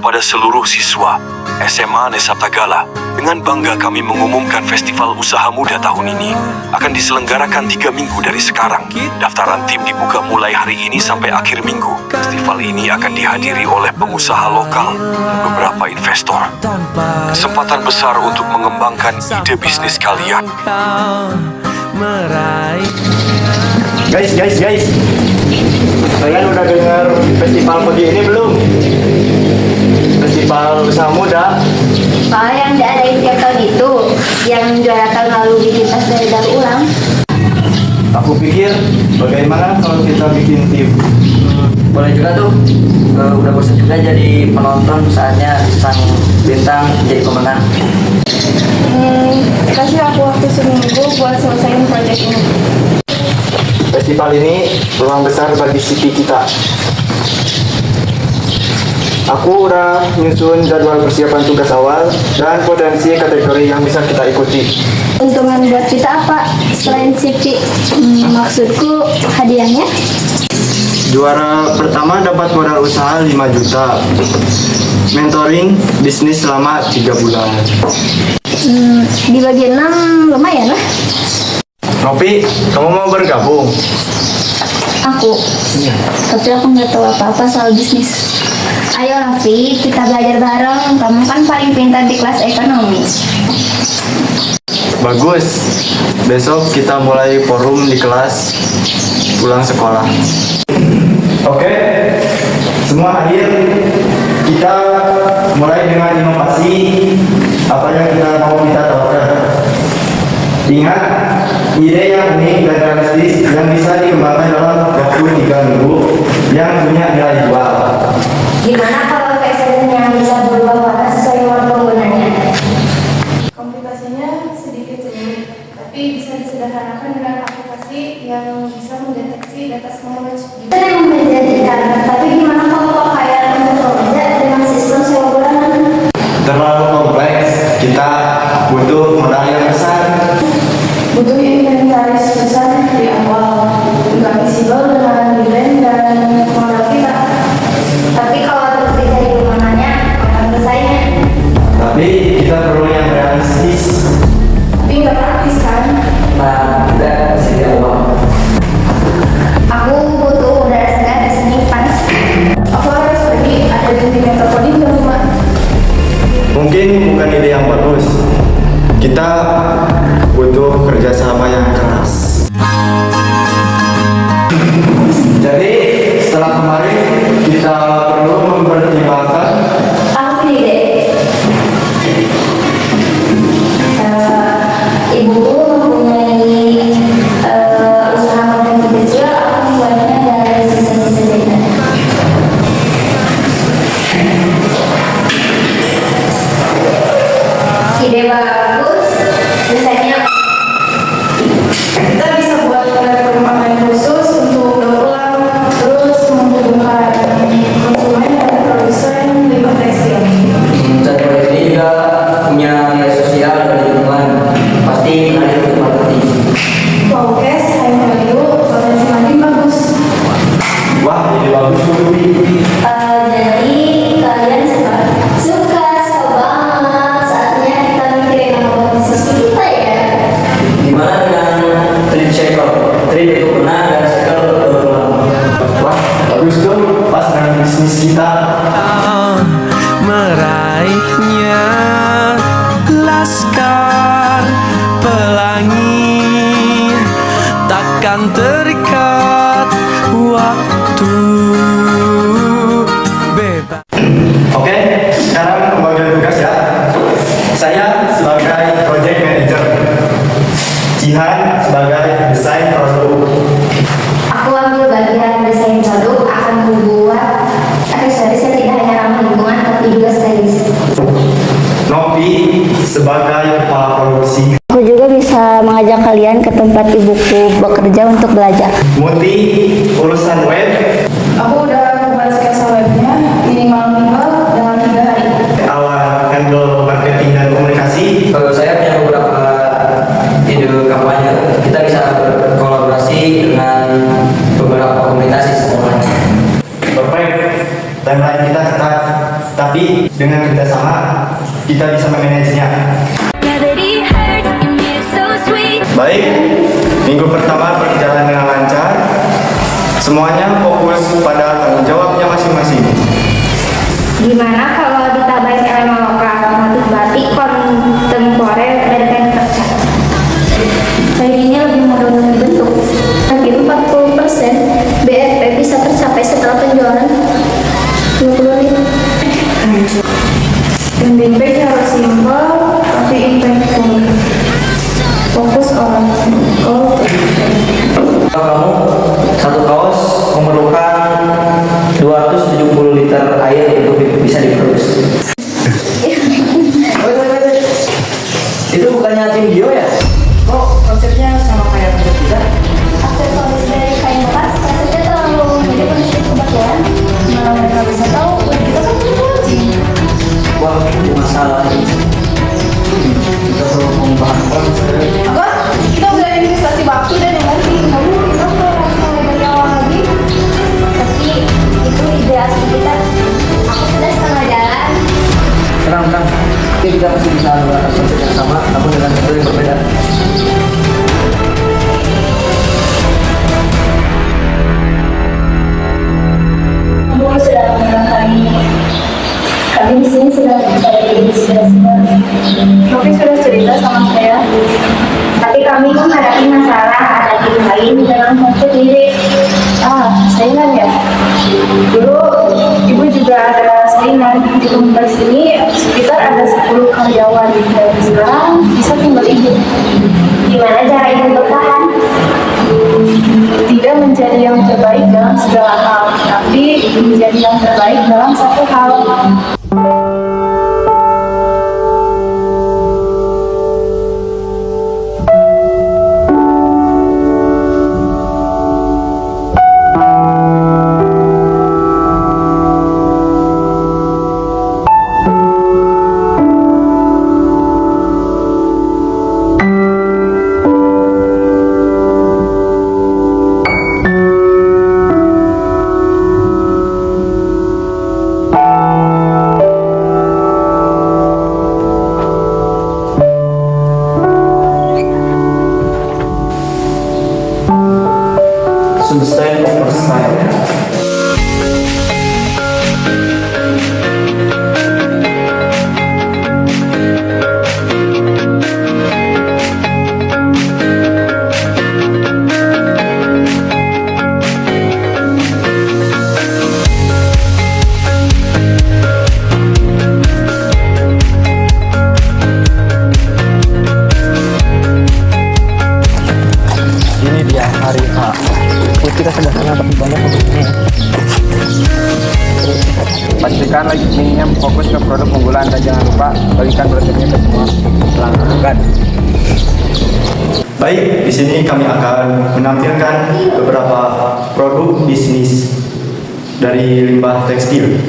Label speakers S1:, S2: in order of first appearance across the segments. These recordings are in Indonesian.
S1: kepada seluruh siswa SMA Nesa Tagala. Dengan bangga kami mengumumkan Festival Usaha Muda tahun ini akan diselenggarakan 3 minggu dari sekarang. Daftaran tim dibuka mulai hari ini sampai akhir minggu. Festival ini akan dihadiri oleh pengusaha lokal dan beberapa investor. Kesempatan besar untuk mengembangkan ide bisnis kalian.
S2: Guys, kalian udah dengar festival Podi ini belum? Festival Usaha Muda.
S3: Oh, yang diadain tiap tahun itu, yang juara tahun lalu bikin tas dari daur ulang.
S2: Aku pikir bagaimana kalau kita bikin tim?
S4: Boleh juga tuh. Udah bosan juga jadi penonton, saatnya sang bintang jadi pemenang.
S3: Kasih aku waktu seminggu buat selesaiin proyek ini.
S2: Festival ini peluang besar bagi CV kita. Aku udah nyusun jadwal persiapan tugas awal dan potensi kategori yang bisa kita ikuti.
S3: Untungan buat kita apa? Selain CV, maksudku hadiahnya?
S2: Juara pertama dapat modal usaha 5 juta. Mentoring bisnis selama 3 bulan.
S3: Di bagian 6 lumayan lah.
S2: Nopi, kamu mau bergabung?
S3: Aku? Tapi aku nggak tahu apa-apa soal bisnis. Ayo Raffi, kita belajar bareng. Kamu kan paling pintar di kelas ekonomi.
S2: Bagus. Besok kita mulai forum di kelas pulang sekolah. Oke, semua hadir. Kita mulai dengan inovasi. Apa yang kita tawarkan. Ingat, ide yang unik dan realistis yang bisa dikembangkan dalam waktu 3 minggu yang punya nilai jual.
S3: Gimana kalau PSN yang bisa berubah warna sesuai warna penggunanya?
S5: Komplikasinya sedikit rumit, tapi bisa disederhanakan dengan aplikasi yang bisa mendeteksi data storage.
S3: Itu yang menjadikan, tapi gimana kalau pakaian untuk bekerja dengan sistem sewa bulanan?
S2: Terlalu kompleks, kita butuh modal yang besar.
S5: Butuh inventaris besar di awal, nggak visible dengan brand dan modal kita.
S3: Tapi kalau bekerja di rumahannya, akan selesainya.
S2: Tapi kita perlu yang realistis.
S5: Tapi nggak praktis kan?
S4: Nah, kita sedia uang.
S3: Aku butuh udara segar di sini panas.
S5: Aku harus pergi, ada janji metropoli di rumah.
S2: Mungkin bukan ide yang bagus. Kita butuh kerjasama yang keras. Jadi setelah kemarin kita perlu mempertimbangkan.
S3: Aku punya ide. Ibuku mempunyai usaha makanan kecil. Aku membuatnya dari sisa-sisa jajanan. Ide bagus. Desainnya
S5: Kita bisa buat platform online khusus untuk daur ulang, terus menghubungkan konsumen dan produsen limbah tekstil.
S4: Dan proyek ini juga punya nilai sosial dan lingkungan. Pasti ada untuk marketing.
S5: Wow, guys, high value, potensi makin bagus.
S2: Wah, ide bagus tuh.
S3: jadi kalian suka banget. Saatnya kita mikirin nama bisnis kita ya.
S4: Gimana dengan trip cycle? Trip itu benar dan cycle berulang.
S2: Wah, bagus tuh. Pas dengan bisnis kita.
S6: Meraihnya laskar pelangi takkan terikat waktu bebas.
S2: Oke, sekarang pembagian tugas ya. Saya sebagai project manager, Jihan sebagai desain produk.
S3: Aku ambil bagian desain produk, akan membuat aksesoris yang tidak hanya ramah lingkungan tapi juga stylish.
S2: Nopi sebagai kepala produksi.
S3: Aku juga bisa mengajak kalian ke tempat ibuku bekerja untuk belajar.
S2: Muti urusan web.
S5: Aku udah buat sketsa webnya, minimal dalam 3 hari.
S2: Awal handle marketing dan komunikasi.
S4: Saya punya beberapa ide kampanye. Kita bisa berkolaborasi dengan beberapa komunitas di sekolah.
S2: Perfect. Timeline kita ketat, tapi tapi dengan kerjasama kita bisa memanajenya. Baik, minggu pertama berjalan dengan lancar. Semuanya fokus pada tanggung jawabnya masing-masing.
S3: Gimana kalau ditambahin elemen lokal, matematik, kontemporer, dan kerja? Kayaknya lebih mudah untuk dibentuk. Lagi 40% BFP bisa tercapai setelah penjualan 20 liter.
S5: Landing page harus simple tapi impactful. Fokus orang.
S4: Kamu satu kaos memerlukan 270 liter air untuk bisa diproduksi. Itu bukannya tim bio ya? Kok konsepnya sama kayak konsep kita?
S3: Aksesoris dari kain bekas konsepnya terlalu mirip konsep kebutuhan. Malah mereka bisa tahu kita kan punya.
S4: Wah, itu masalah. Kita perlu pengembangan konsep.
S5: Enggak, kita udah investasi waktu dan emosi. Kamu kita harus mulai dari awal lagi.
S3: Tapi itu ide asli kita. Aku sudah setengah jalan.
S4: Tenang. Oke, kita pasti bisa melakukan konsep yang sama, namun dengan metode yang berbeda.
S3: Kamu sudah mengenal ini. Kami di sini sudah mencari inspirasi baru.
S5: Novi sudah cerita sama saya.
S3: Tapi kami menghadapi masalah ada tim lain dengan konsep mirip.
S5: Saingan ya. Dulu ibu juga ada saingan di komunitas ini sekitar ada 10 karyawan dan sekarang bisa tinggal ibu.
S3: Gimana cara ibu bertahan?
S5: Tidak menjadi yang terbaik dalam segala hal, tapi menjadi yang terbaik dalam satu hal.
S2: Substain oversight. Ini dia hari H. Kita sederhana tapi banyak produknya. Pastikan lagi minimnya fokus ke produk unggulan dan jangan lupa bagikan produknya ke semua pelanggan. Baik, di sini kami akan menampilkan beberapa produk bisnis dari limbah tekstil.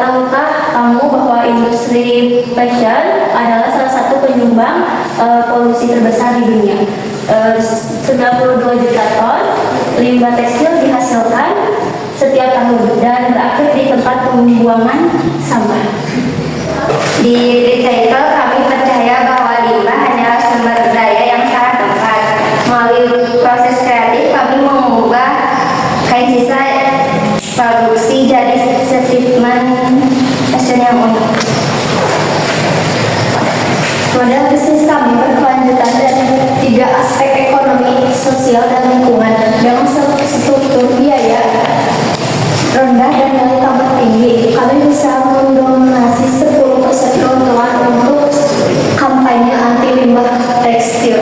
S3: Tahukah kamu bahwa industri fashion adalah salah satu penyumbang polusi terbesar di dunia? 92 juta ton limbah tekstil dihasilkan setiap tahun dan berakhir di tempat pembuangan sampah. Di Recycle kami percaya bahwa limbah adalah sumber daya yang sangat tepat. Melalui proses kreatif kami mengubah kain sisa produksi jadi statement fashion yang unik. Model bisnis kami berkelanjutan dari 3 aspek ekonomi, sosial, dan lingkungan dengan struktur biaya rendah dan nilai tambah tinggi. Kami bisa mendominasi 10% keuntungan untuk kampanye anti limbah tekstil.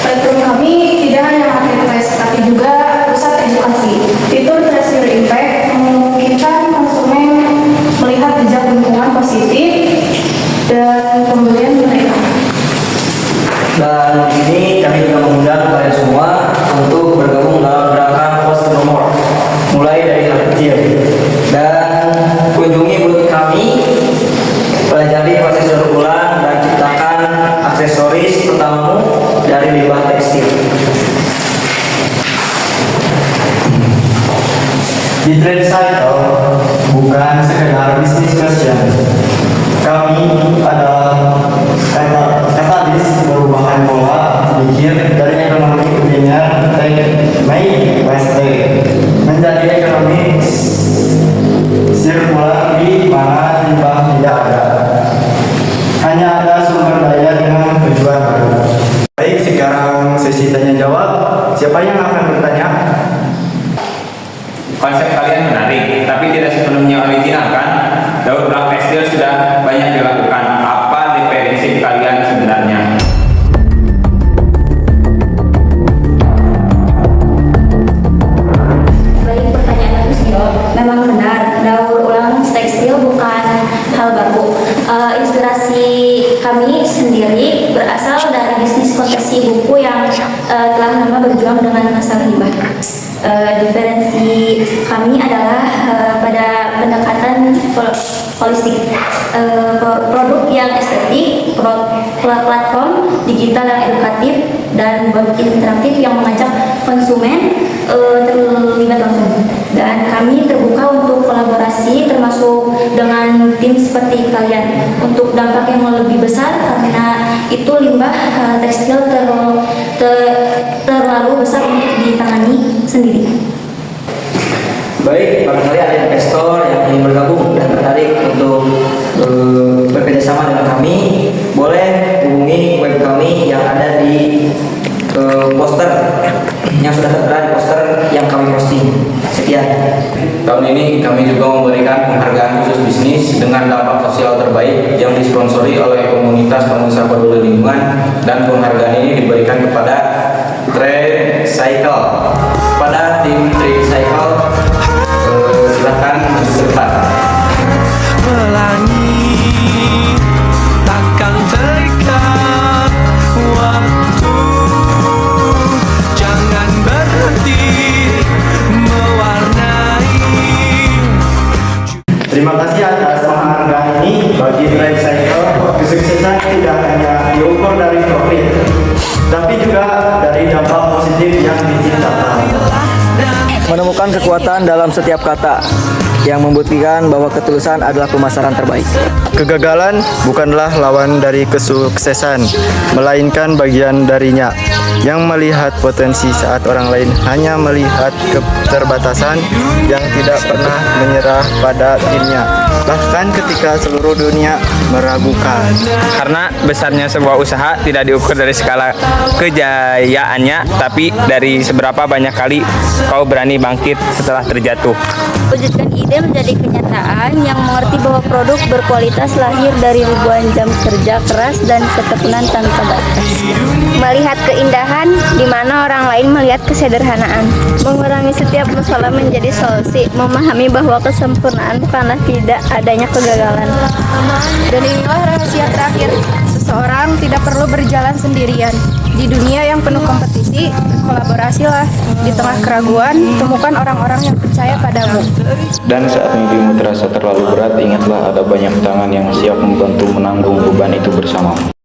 S5: Platform kami tidak hanya marketplace, tapi juga pusat edukasi. Fitur Treasure Impact memungkinkan konsumen melihat jejak lingkungan positif dan pembelian mereka.
S4: Dan Menjadi proses daur ulang dan ciptakan aksesoris pertamamu dari limbah tekstil.
S2: Di Trade Cycle bukan sekedar bisnis fashion. Kami adalah katalis perubahan pola pikir dari ekonomi kuliner take make waste menjadi ekonomi sirkular di mana limbah tidak ada. Hanya ada sumber daya dengan tujuan baru. Baik, sekarang sesi tanya jawab. Siapa yang akan bertanya?
S7: Konsep kalian menarik, tapi tidak sepenuhnya original kan? Daur ulang tekstil sudah banyak dilakukan. Apa definisi kalian sebenarnya?
S3: Baik, pertanyaan bagus Gio. Memang benar, daur ulang tekstil bukan hal baru. Inspirasi kami sendiri berasal dari bisnis konveksi buku yang telah lama berjuang dengan masalah limbah. Diferensi kami adalah pada pendekatan holistik, produk yang estetik, platform digital yang edukatif, dan web interaktif yang mengajak konsumen terlibat langsung. Dan kami terbuka untuk kolaborasi termasuk dengan tim seperti kalian untuk dampak yang lebih besar, karena itu limbah tekstil terlalu besar untuk ditangani sendiri.
S4: Baik, barangkali ada investor yang ingin bergabung dan tertarik untuk bekerja sama dengan kami, boleh hubungi web kami yang ada di poster yang sudah tertera di poster yang kami posting. Sekian.
S7: Tahun ini kami juga memberikan penghargaan khusus bisnis dengan dampak sosial terbaik yang disponsori oleh komunitas pengusaha peduli lingkungan, dan penghargaan ini diberikan kepada Trade Cycle. Pada tim Trade Cycle, silakan berdebat.
S6: Pelangi takkan terikat waktu, jangan berhenti mewarnai.
S2: Terima kasih atas penghargaan ini. Bagi Trade Cycle, kesuksesan tidak hanya diukur dari profit, tapi juga dari dampak positif yang diciptakan.
S4: Menemukan kekuatan dalam setiap kata yang membuktikan bahwa ketulusan adalah pemasaran terbaik.
S2: Kegagalan bukanlah lawan dari kesuksesan, melainkan bagian darinya. Yang melihat potensi saat orang lain hanya melihat keterbatasan, yang tidak pernah menyerah pada dirinya, bahkan ketika seluruh dunia meragukan.
S7: Karena besarnya sebuah usaha tidak diukur dari skala kejayaannya, tapi dari seberapa banyak kali kau berani bangkit setelah terjatuh.
S3: Wujudkan ide menjadi kenyataan yang mengerti bahwa produk berkualitas lahir dari ribuan jam kerja keras dan ketekunan tanpa batas.
S8: Melihat keindahan di mana orang lain melihat kesederhanaan. Mengurangi setiap masalah menjadi solusi. Memahami bahwa kesempurnaan bukanlah tidak adanya kegagalan.
S5: Dan inilah rahasia terakhir. Seseorang tidak perlu berjalan sendirian. Di dunia yang penuh kompetisi, kolaborasilah. Di tengah keraguan, temukan orang-orang yang percaya padamu.
S9: Dan saat mimpimu terasa terlalu berat, ingatlah ada banyak tangan yang siap membantu menanggung beban itu bersamamu.